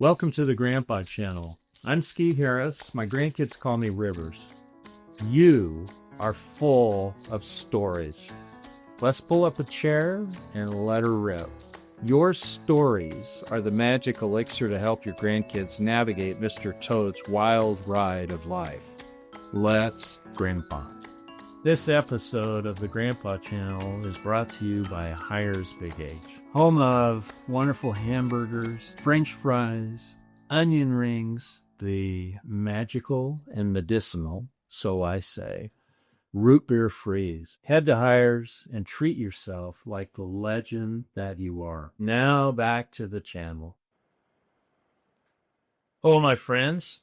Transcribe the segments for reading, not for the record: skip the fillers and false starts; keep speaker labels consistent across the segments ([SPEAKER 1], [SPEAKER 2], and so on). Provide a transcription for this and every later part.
[SPEAKER 1] Welcome to the Grandpa channel. I'm Ski Harris. My grandkids call me Rivers. You are full of stories. Let's pull up a chair and let her rip. Your stories are the magic elixir to help your grandkids navigate Mr. Toad's wild ride of life. Let's Grandpa. This episode of the Grandpa channel is brought to you by Hires Big H, home of wonderful hamburgers, French fries, onion rings, the magical and medicinal, so I say, root beer freeze. Head to Hires and treat yourself like the legend that you are. Now back to the channel. Oh, my friends,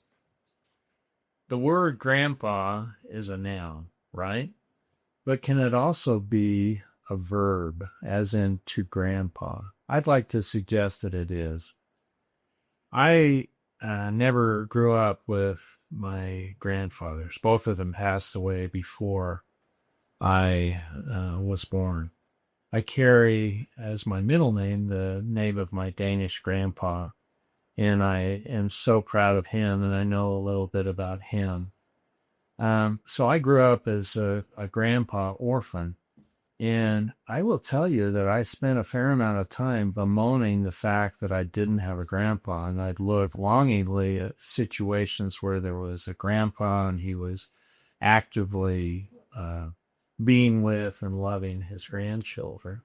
[SPEAKER 1] the word grandpa is a noun, right? But can it also be a verb, as in to grandpa? I'd like to suggest that it is. I never grew up with my grandfathers. Both of them passed away before I was born. I carry as my middle name the name of my Danish grandpa, and I am so proud of him, and I know a little bit about him. So I grew up as a grandpa orphan, and I will tell you that I spent a fair amount of time bemoaning the fact that I didn't have a grandpa, and I'd look longingly at situations where there was a grandpa and he was actively being with and loving his grandchildren.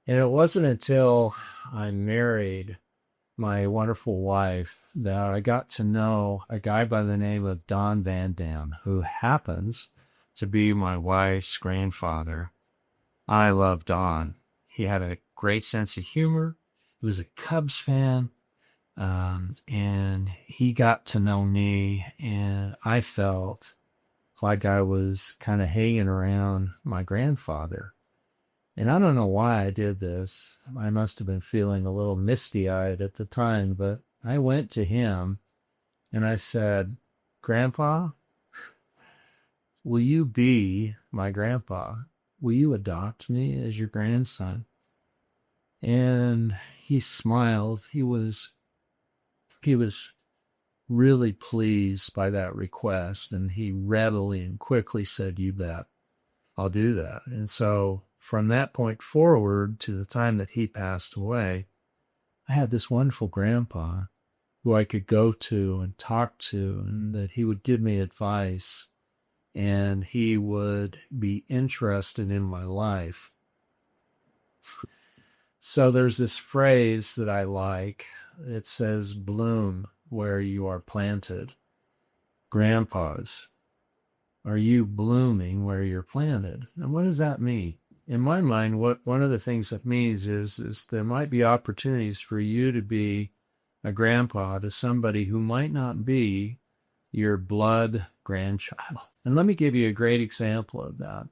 [SPEAKER 1] And it wasn't until I married my wonderful wife that I got to know a guy by the name of Don Van Dam, who happens to be my wife's grandfather. I love Don. He had a great sense of humor. He was a Cubs fan, and he got to know me, and I felt like I was kind of hanging around my grandfather. And I don't know why I did this. I must have been feeling a little misty-eyed at the time, but I went to him and I said, "Grandpa, will you be my grandpa? Will you adopt me as your grandson?" And he smiled. He was really pleased by that request, and he readily and quickly said, "You bet, I'll do that." And so from that point forward to the time that he passed away, I had this wonderful grandpa who I could go to and talk to, and that he would give me advice, and he would be interested in my life. So there's this phrase that I like. It says, "Bloom where you are planted." Grandpas, are you blooming where you're planted? And what does that mean? In my mind, one of the things that means is there might be opportunities for you to be a grandpa to somebody who might not be your blood grandchild. And let me give you a great example of that.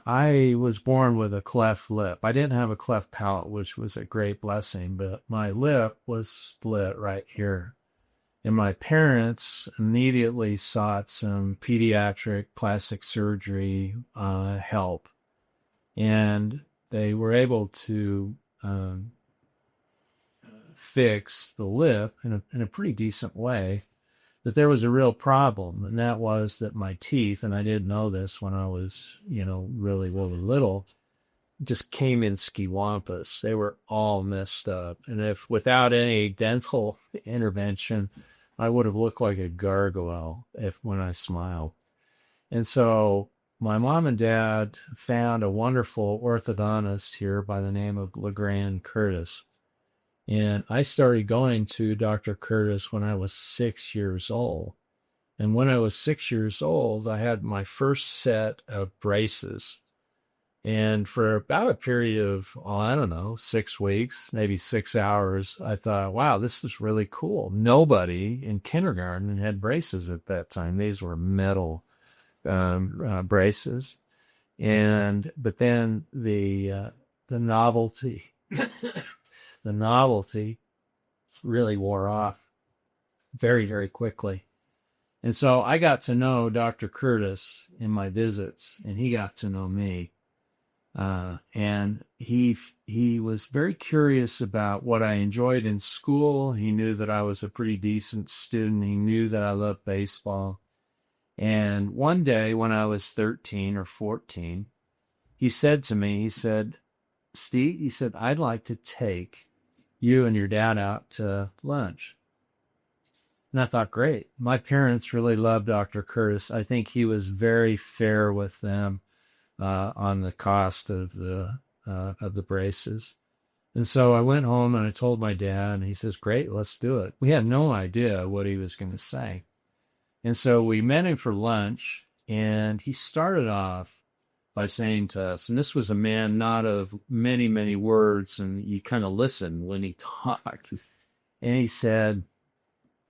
[SPEAKER 1] I was born with a cleft lip. I didn't have a cleft palate, which was a great blessing, but my lip was split right here. And my parents immediately sought some pediatric plastic surgery help. And they were able to fix the lip in a pretty decent way. But there was a real problem, and that was that my teeth, and I didn't know this when I was, really little, just came in skiwampus. They were all messed up. And if without any dental intervention, I would have looked like a gargoyle when I smiled. And so my mom and dad found a wonderful orthodontist here by the name of LeGrand Curtis. And I started going to Dr. Curtis when I was 6 years old. And when I was 6 years old, I had my first set of braces. And for about a period of, 6 weeks, maybe 6 hours, I thought, wow, this is really cool. Nobody in kindergarten had braces at that time. These were metal braces. But then the novelty, the novelty really wore off very, very quickly. And so I got to know Dr. Curtis in my visits, and he got to know me. And he was very curious about what I enjoyed in school. He knew that I was a pretty decent student. He knew that I loved baseball. And one day when I was 13 or 14, he said to me, he said, Steve, he said, I'd like to take you and your dad out to lunch. And I thought, great. My parents really loved Dr. Curtis. I think he was very fair with them on the cost of the braces. And so I went home and I told my dad, and he says, great, let's do it. We had no idea what he was going to say. And so we met him for lunch, and he started off by saying to us, and this was a man not of many, many words, and you kind of listened when he talked. And he said,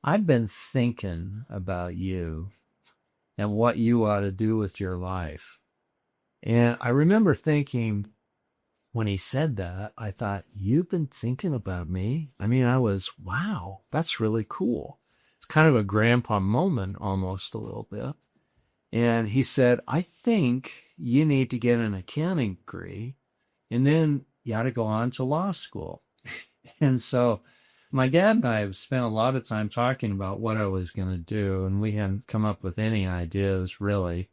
[SPEAKER 1] I've been thinking about you and what you ought to do with your life. And I remember thinking, when he said that, I thought, you've been thinking about me? I mean, wow, that's really cool. It's kind of a grandpa moment almost a little bit. And he said, I think you need to get an accounting degree, and then you ought to go on to law school. And so my dad and I have spent a lot of time talking about what I was going to do, and we hadn't come up with any ideas, really.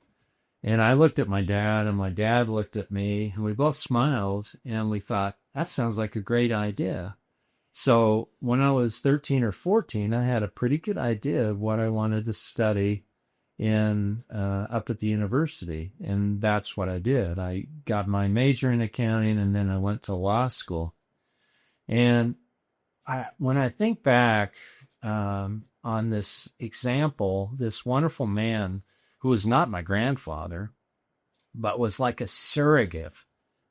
[SPEAKER 1] And I looked at my dad, and my dad looked at me, and we both smiled, and we thought, that sounds like a great idea. So when I was 13 or 14, I had a pretty good idea of what I wanted to study up at the university, and that's what I did. I got my major in accounting, and then I went to law school. And when I think back on this example, this wonderful man who was not my grandfather, but was like a surrogate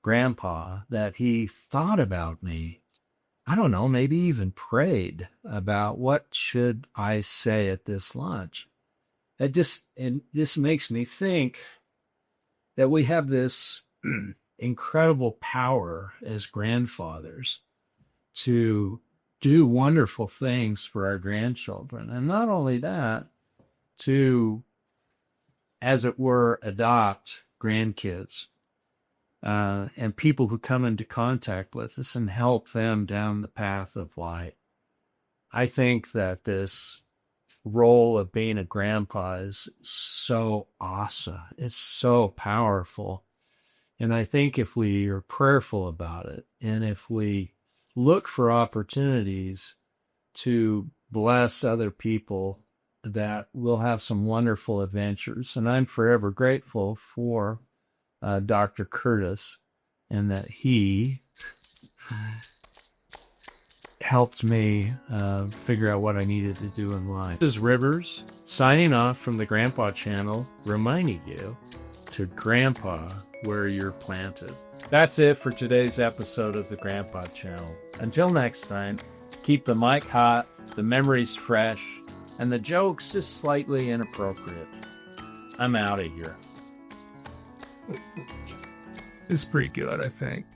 [SPEAKER 1] grandpa, that he thought about me. I don't know, maybe even prayed about what should I say at this lunch. And this makes me think that we have this incredible power as grandfathers to do wonderful things for our grandchildren. And not only that, to, as it were, adopt grandkids and people who come into contact with us and help them down the path of light. I think that this role of being a grandpa is so awesome. It's so powerful. And I think if we are prayerful about it, and if we look for opportunities to bless other people, that we'll have some wonderful adventures. And I'm forever grateful for Dr. Curtis, and that he helped me figure out what I needed to do in life. This is Rivers, signing off from the Grandpa Channel, reminding you to grandpa where you're planted. That's it for today's episode of the Grandpa Channel. Until next time, keep the mic hot, the memories fresh, and the jokes just slightly inappropriate. I'm out of here. It's pretty good, I think.